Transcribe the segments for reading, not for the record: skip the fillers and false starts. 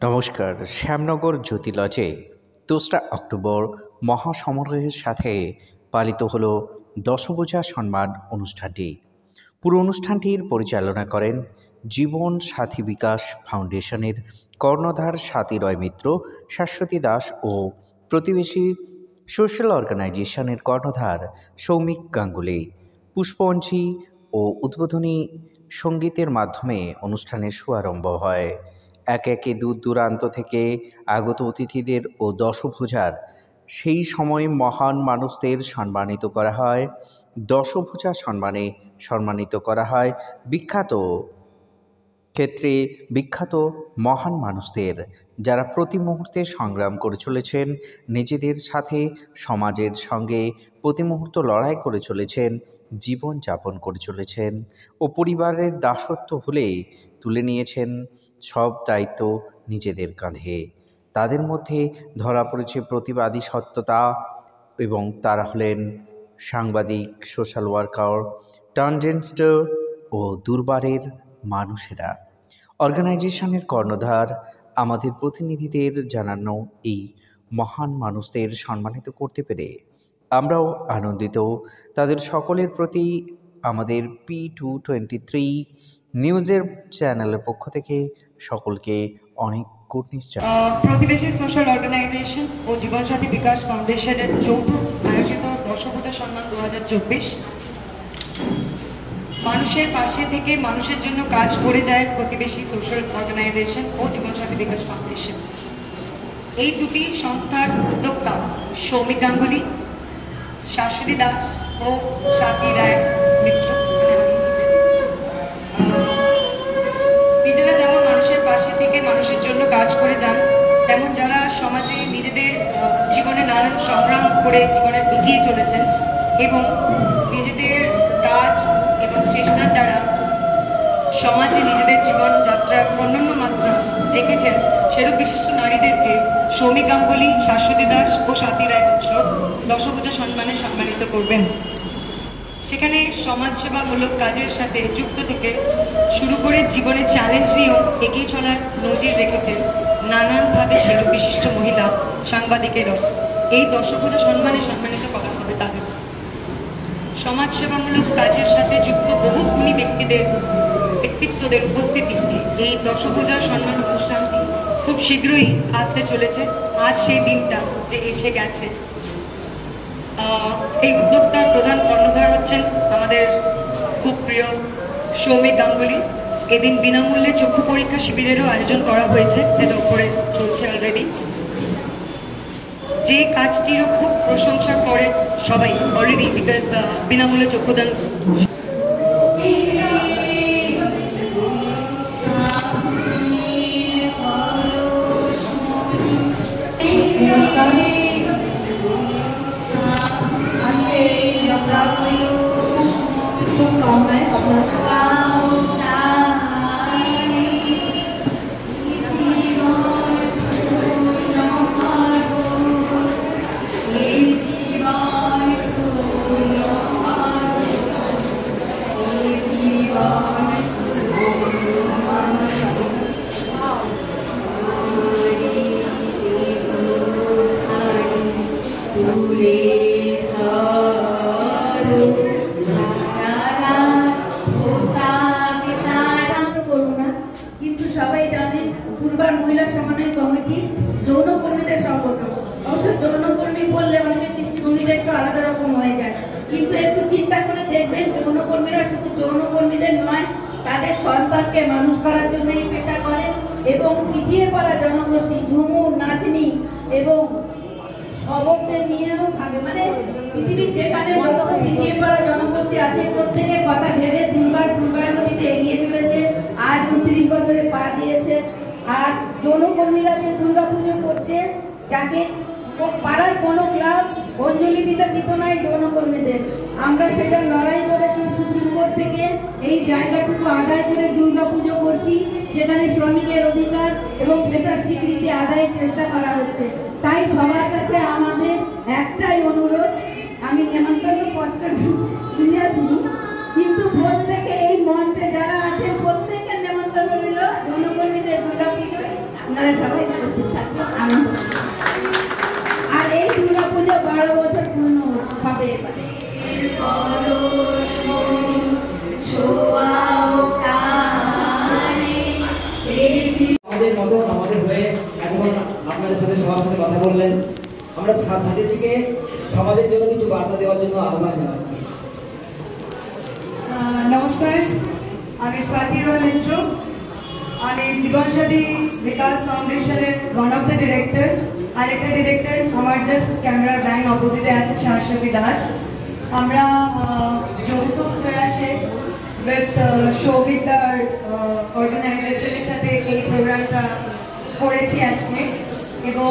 নমস্কার। শ্যামনগর জ্যোতি লজে ২রা অক্টোবর মহাসমারোহের সাথে পালিত হল দশভূজা সম্মান অনুষ্ঠানটি। পুরো অনুষ্ঠানটির পরিচালনা করেন জীবন সাথী বিকাশ ফাউন্ডেশনের কর্ণধার স্বাতী রয় মিত্র, শাশ্বতী দাস ও প্রতিবেশী সোশ্যাল অর্গানাইজেশনের কর্ণধার সৌমিক গাঙ্গুলি। পুষ্পঞ্জি ও উদ্বোধনী সঙ্গীতের মাধ্যমে অনুষ্ঠানের শুভারম্ভ হয়। একে একে দূর দূরান্ত থেকে আগত অতিথিদের ও দশভূজার সেই সময় মহান মানুষদের সম্মানিত করা হয়। দশভূজা সম্মানে সম্মানিত করা হয় বিখ্যাত মহান মানুষদের, যারা প্রতি মুহূর্তে সংগ্রাম করে চলেছেন নিজেদের সাথে, সমাজের সঙ্গে প্রতি মুহূর্ত লড়াই করে চলেছেন, জীবন যাপন করে চলেছেন ও পরিবারের দাসত্ব ভুলে তুলে নিয়েছেন সব দায়িত্ব নিজেদের কাঁধে। তাদের মধ্যে ধরা পড়েছে প্রতিবাদী সত্যতা, এবং তারা হলেন সাংবাদিক, সোশ্যাল ওয়ার্কার, ট্রান্সজেন্ডার ও দুর্বারের মানুষেরা। অর্গানাইজেশনের কর্ণধার আমাদের প্রতিনিধিদের জানানো এই মহান মানুষদের সম্মানিত করতে পেরে আমরাও আনন্দিত। তাদের সকলের প্রতি আমাদের P223 নিউজের চ্যানেলের পক্ষ থেকে সকলকে অনেক গুড নিউজ। প্রতিবেশী সোশ্যাল অর্গানাইজেশন ও জীবনসাথী বিকাশ ফাউন্ডেশনের যৌথ আয়োজিত দশভূজা সম্মান 2024 মানুষের পাশে থেকে মানুষের জন্য কাজ করে যায় প্রতিবেশী সোশ্যাল অর্গানাইজেশন ও জীবনসাথী বিকাশ ফাউন্ডেশন। এই দুটি সংস্থার উদ্যোক্তা সৌমিক গাঙ্গুলি, শাশ্বতী দাস ও স্বাতী রায় মিত্র নিজেরা যেমন মানুষের পাশে থেকে মানুষের জন্য কাজ করে যান, তেমন যারা সমাজে নিজেদের জীবনে নানান সংগ্রাম করে জীবনে এগিয়ে চলেছেন এবং নিজেদের কাজ এবং চেষ্টার দ্বারা সমাজে নিজেদের জীবনযাত্রার অন্যান্য মাত্রা রেখেছেন, সেরূপ বিশিষ্ট নারীদেরকে সৌমিক গাঙ্গুলি, শাশ্বতী দাস ও স্বাতী রায় মিত্র দশভূজা সম্মানে সম্মানিত করবেন। সেখানে সমাজসেবামূলক কাজের সাথে যুক্ত থেকে শুরু করে জীবনের চ্যালেঞ্জ নিয়েও এগিয়ে চলার নজির রেখেছেন নানানভাবে সেরূপ বিশিষ্ট মহিলা সাংবাদিকেরাও। এই দশভূজা সম্মানে সম্মানিত করা হবে তাদের। সমাজসেবামূলক কাজের সাথে যুক্ত বহু গুণী ব্যক্তিত্বদের উপস্থিতিতে এই দশভূজা সম্মান অনুষ্ঠানটি খুব শীঘ্রই আসতে চলেছে। আজ সেই দিনটা যে এসে গেছে। এই উদ্যোক্তার প্রধান কর্ণধার হচ্ছেন আমাদের খুব প্রিয় সৌমিক গাঙ্গুলি। এদিন বিনামূল্যে চক্ষু পরীক্ষা শিবিরেরও আয়োজন করা হয়েছে, যেটা উপরে চলছে অলরেডি। যে কাজটিরও খুব প্রশংসা করে সবাই অলরেডি, বিকজ বিনামূল্যে চক্ষুদান মহিলা সমন্বয় কমিটি যৌনকর্মীদের সংগঠন। অবশ্য যৌনকর্মী বললে অনেকের দৃষ্টিভঙ্গিটা একটু আলাদা রকম হয়ে যায়, কিন্তু একটু চিন্তা করে দেখবেন যৌনকর্মীরা শুধু যৌনকর্মীদের নয়, তাদের সন্তানকে মানুষ করার জন্য এই পেশা করেন এবং পিছিয়ে পড়া জনগোষ্ঠী, ঝুমুর, নাচনি এবং সবকদের নিয়েও ভাবে, মানে পৃথিবীর যেখানে যত পিছিয়ে পড়া জনগোষ্ঠী আছে প্রত্যেকের কথা ভেবে তিনবার গতিতে এগিয়ে চলেছে। আজ 29 বছরে পা দিয়েছে। আর যৌনকর্মীরা যে দুর্গাপুজো করছে, যাকে পাড়ার কোনো ক্লাব অঞ্জলি দিতে দিত না এই যৌনকর্মীদের, আমরা সেটা লড়াই করেছি সুপ্রিম কোর্ট থেকে। এই জায়গাটুকু আদায় করে দুর্গাপুজো করছি, সেখানে শ্রমিকের অধিকার এবং পেশার স্বীকৃতি আদায়ের চেষ্টা করা হচ্ছে। তাই সবার কাছে আমাদের একটাই অনুরোধ, আমি নেমন্তন্ন পত্র দিয়ে আসবো, কিন্তু প্রত্যেকে এই মঞ্চে যারা আছেন প্রত্যেকের নেমন্তন্ন নিল যৌনকর্মীদের দুর্গাপুজোয় আপনারা সবাই উপস্থিত থাকবেন, আনন্দ করবেন। আর এই দুর্গা পুজো 12 বছর পূর্ণ হবে এবার। আমাদের মতো আমাদের হয়ে এখন আপনাদের সাথে সবার সাথে কথা বললেন। আমরা সাথে থেকে সমাজের জন্য কিছু বার্তা দেওয়ার জন্য আহ্বান জানাচ্ছি। নমস্কার, আমি স্বাতি রয় মিশ্র। আমি জীবনসাথী বিকাশ ফাউন্ডেশনের ওয়ান অফ দ্য ডিরেক্টর। আর একটা ডিরেক্টর আমার জাস্ট ক্যামেরার ব্যাংক অপোজিটে আছে সরস্বতী দাস। আমরা যৌথ প্রয়াসে উইথ সৌভিকদার অর্গানাইজেশনের সাথে এই প্রোগ্রামটা করেছি আজকে। এবং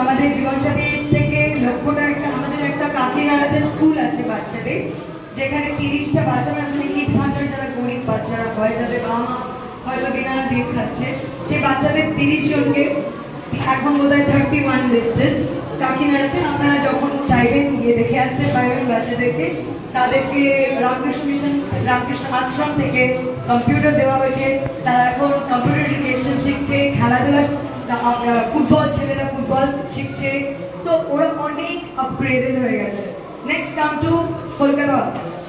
আমাদের জীবনসাথী থেকে লক্ষ্যটা আমাদের একটা কাকিনাড়াতে স্কুল আছে বাচ্চাদের, যেখানে 30টা বাচ্চা, মানে ইট ভাঁচার যারা গরিব বাচ্চারা হয়, যাদের বাবা মা হয়তো দিনারা দিয়ে খাচ্ছে, সেই বাচ্চাদের 30 জনকে, এখন বোধহয় 31 লিস্টেড কাকিনাড়াতে। আপনারা যখন চাইবেন গিয়ে দেখে আসতে পারবেন বাচ্চাদেরকে। তাদেরকে রামকৃষ্ণ মিশন, রামকৃষ্ণ আশ্রম থেকে কম্পিউটার দেওয়া হয়েছে। তারা এখন কম্পিউটার এডুকেশন শিখছে, খেলাধুলা, ফুটবল, ছেলেরা ফুটবল শিখছে। তো ওরা অনেক আপগ্রেডেড হয়ে গেছে। Next come to Kolkata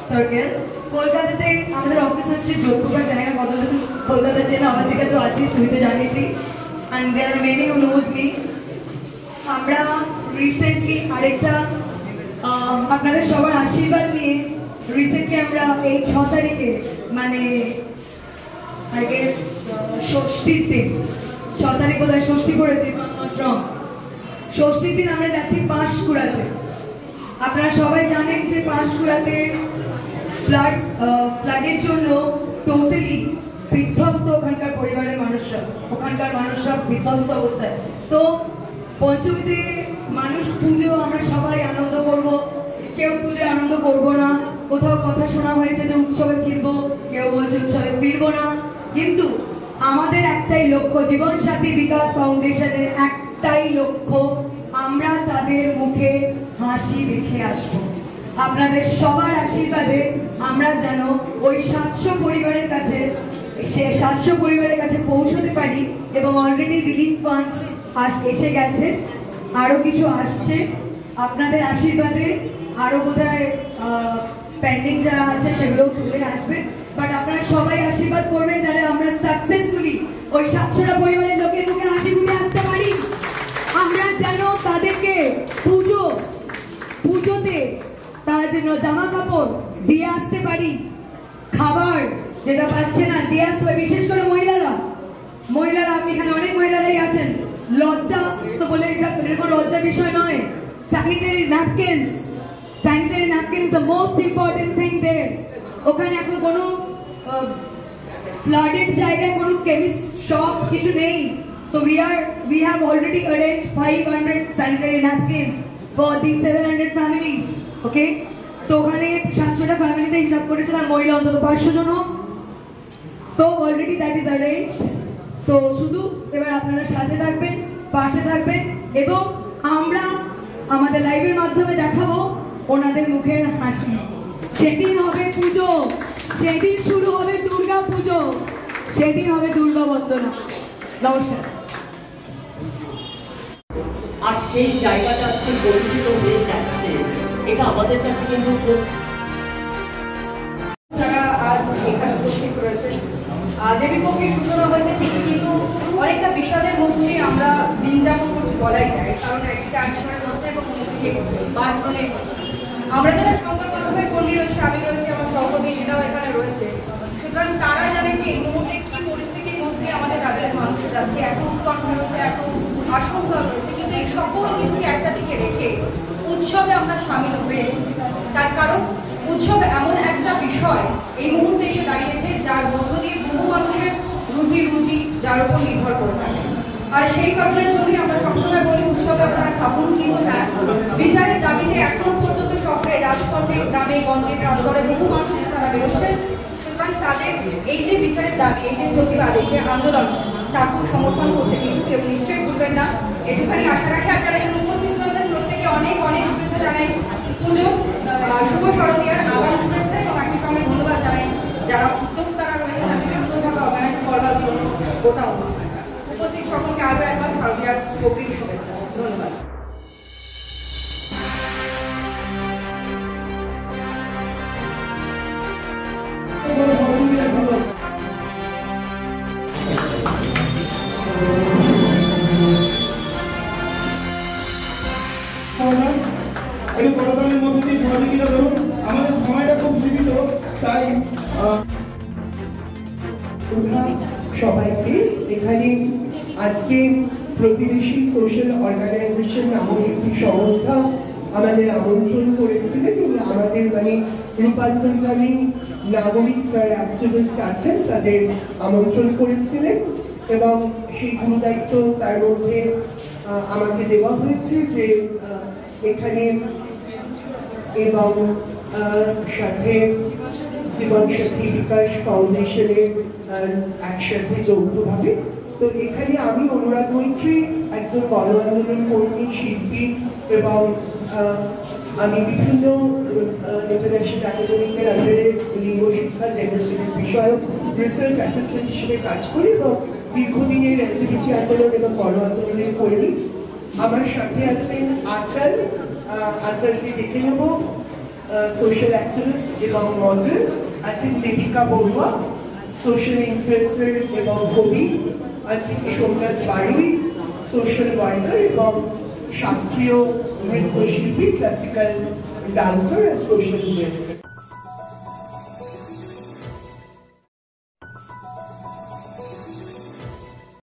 circle. কলকাতাতে আমাদের অফিস হচ্ছে যোধপুর, জায়গা কতজন কলকাতা চেনে, আমার দিকে তো আছিস, তুই তো জানিসই। And there are many who knows me. আমরা রিসেন্টলি আরেকটা আপনাদের সবার আশীর্বাদ নিয়ে রিসেন্টলি আমরা এই 6 তারিখে, মানে আই গেস ষষ্ঠীর দিন, 6 তারিখ বোধহয় ষষ্ঠী পড়েছে, ষষ্ঠীর দিন আমরা যাচ্ছি পাঁশকুড়াতে। আপনারা সবাই জানেন যে পাঁশকুড়াতে ফ্লাডের জন্য টোটালি বিধ্বস্ত ওখানকার পরিবারের মানুষরা, ওখানকার মানুষরা বিধ্বস্ত অবস্থায়। তো পঞ্চমীতে মানুষ পুজো আমরা সবাই আনন্দ করব, কেউ পুজোয় আনন্দ করব না। কোথাও কথা শোনা হয়েছে যে উৎসবে ফিরবো, কেউ বলছে উৎসবে ফিরবো না। কিন্তু আমাদের একটাই লক্ষ্য, জীবনসাথী বিকাশ ফাউন্ডেশনের একটাই লক্ষ্য, আমরা তাদের মুখে হাসি রেখে আসবো। আপনাদের সবার আশীর্বাদে আমরা যেন ওই 700 পরিবারের কাছে, সে 700 পরিবারের কাছে পৌঁছতে পারি। এবং অলরেডি রিলিফ ফান্ডস এসে গেছে, আরো কিছু আসছে। আপনাদের আশীর্বাদে আরো বোধহয় পেন্ডিং যারা আছে সেগুলোও চলে আসবে। বাট আপনারা সবাই আশীর্বাদ করবেন যারা আমরা সাকসেসফুলি ওই 700টা পরিবারের লোকের মুখে হাসি ফুটে আসতে পারি। আমরা যেন তাদেরকে পুজোতে তারা যেন জামা কাপড় দিয়ে আসতে পারি, খাবার যেটা পাচ্ছে না দিয়ে আসতে পারি। বিশেষ করে মহিলারা, আপনি এখানে অনেক মহিলারাই আছেন, লজ্জা তো বলে এটা কোনো লজ্জার বিষয় নয়। Sanitary napkins the most important thing there. ওখানে এখন কোনো ফ্লাডেড জায়গায় কোনো কেমিস্ট শপ কিছু নেই। তো we have already arranged 500 sanitary napkins for these 700 families. ওকে, তো ওখানে 700টা ফ্যামিলিতে হিসাব করেছিলাম মহিলা অন্তত 500 জন হোক। তো অলরেডি দ্যাট ইজ অ্যারেঞ্জড। তো শুধু এবার আপনারা সাথে থাকবেন, পাশে থাকবেন, এবং আমরা আমাদের লাইভের মাধ্যমে দেখাবো ওনাদের মুখের হাসি। সেদিন হবে পুজো, সেদিন শুরু হবে দুর্গা পুজো, সেদিন হবে দুর্গা বন্দনা। নমস্কার। আর সেই জায়গাটা আজকে পরিচিত হয়ে যাচ্ছে, এটা আমাদের কাছে কিন্তু যারা আজ এখানে উপস্থিত রয়েছে, দেবীপক্ষের সূচনা হয়েছে ঠিকই, কিন্তু অনেকটা বিষাদের মধ্যে আমরা দিন যাপন করছি বলাই যায়। কারণ একদিকে আন্দোলনের মধ্যে এবং অন্যদিকে বাসনের মধ্যে আমরা যারা সংবাদ মাধ্যমের কর্মী রয়েছে, আমি রয়েছি, আমার সহকর্মীরাও এখানে রয়েছে। সুতরাং তারা জানে যে এই মুহূর্তে কি পরিস্থিতির মধ্যে আমাদের রাজ্যের মানুষ যাচ্ছে, এত উৎকণ্ঠা রয়েছে, এত আশঙ্কা রয়েছে। কিন্তু এই সকল কিছুকে একটা দিকে রেখে উৎসবে আমরা সামিল হয়েছি। তার কারণ উৎসব এমন একটা বিষয় এই মুহূর্তে এসে দাঁড়িয়েছে যার মধ্য দিয়ে বহু মানুষের রুজি যার উপর নির্ভর করে থাকে। আর সেই কারণের জন্যই আমরা সবসময় বলি উৎসবে আপনারা খাবুন, কিন্তু হ্যাঁ, বিচারের দাবিতে এখনো পর্যন্ত শহরে, রাজপথে, গ্রামে, গঞ্জে, প্রান্তরে বহু মানুষ তারা বেরোচ্ছেন। সুতরাং তাদের এই যে বিচারের দাবি, এই যে প্রতিবাদ, এই যে আন্দোলন, তাকেও সমর্থন করতে কিন্তু কেউ নিশ্চয়ই ভুলবেন না, এটুখানি আশা রাখি। আর যারা এখানে উপস্থিত রয়েছেন প্রত্যেকে অনেক অনেক শুভেচ্ছা জানাই, পুজো শুভ শারদীয়ার আগাম শুভেচ্ছা, এবং একই সঙ্গে ধন্যবাদ জানাই যারা উদ্যোক্তারা রয়েছেন এত সুন্দরভাবে অর্গানাইজ করার জন্য গোটা অনুষ্ঠানটা। উপস্থিত সকলকে আরও একবার শারদীয়ার অগ্রিম শুভেচ্ছা। ধন্যবাদ। একটু করতালের মধ্যে দিয়ে সহযোগিতা করুন, আমাদের সময়টা খুব সীমিত, তাই সবাইকে এখানে আজকে প্রতিবেশী সোশ্যাল অর্গানাইজেশন নামক একটি সংস্থা আমাদের আমন্ত্রণ করেছিলেন এবং আমাদের রূপান্তরকামী নাগরিক যারা অ্যাক্টিভিস্ট আছেন তাদের আমন্ত্রণ করেছিলেন এবং সেই গুরু দায়িত্ব তার মধ্যে আমাকে দেওয়া হয়েছে যে এখানে এবং সাথে জীবন শক্তি বিকাশ ফাউন্ডেশনের একসাথে যৌথভাবে। তো এখানে আমি অনুরাগ মৈত্রী, একজন গণ আন্দোলন কর্মী, শিল্পী এবং আমি বিভিন্ন ইন্টারন্যাশনাল একাডেমিকের আন্ডারে লিঙ্গ শিক্ষা জেন্ডার স্টাডিজ বিষয়ক রিসার্চ অ্যাসিস্ট্যান্ট হিসেবে কাজ করি এবং দীর্ঘদিনের এলজিবিটি আন্দোলন এবং গণ আন্দোলনের কর্মী। আমার সাথে আছেন আচার, আচারকে দেখে নেব, সোশ্যাল অ্যাক্টিভিস্ট এবং মডেল আছেন দেবিকা বড়ুয়া, সোশ্যাল ইনফ্লুয়েন্সার এবং কবি আছেন সোমনাথ বারুই, সোশ্যাল ওয়ার্কার এবং শাস্ত্রীয় নৃত্যশিল্পী, ক্লাসিক্যাল ডান্সার আর সোশ্যাল ওয়ার্কার।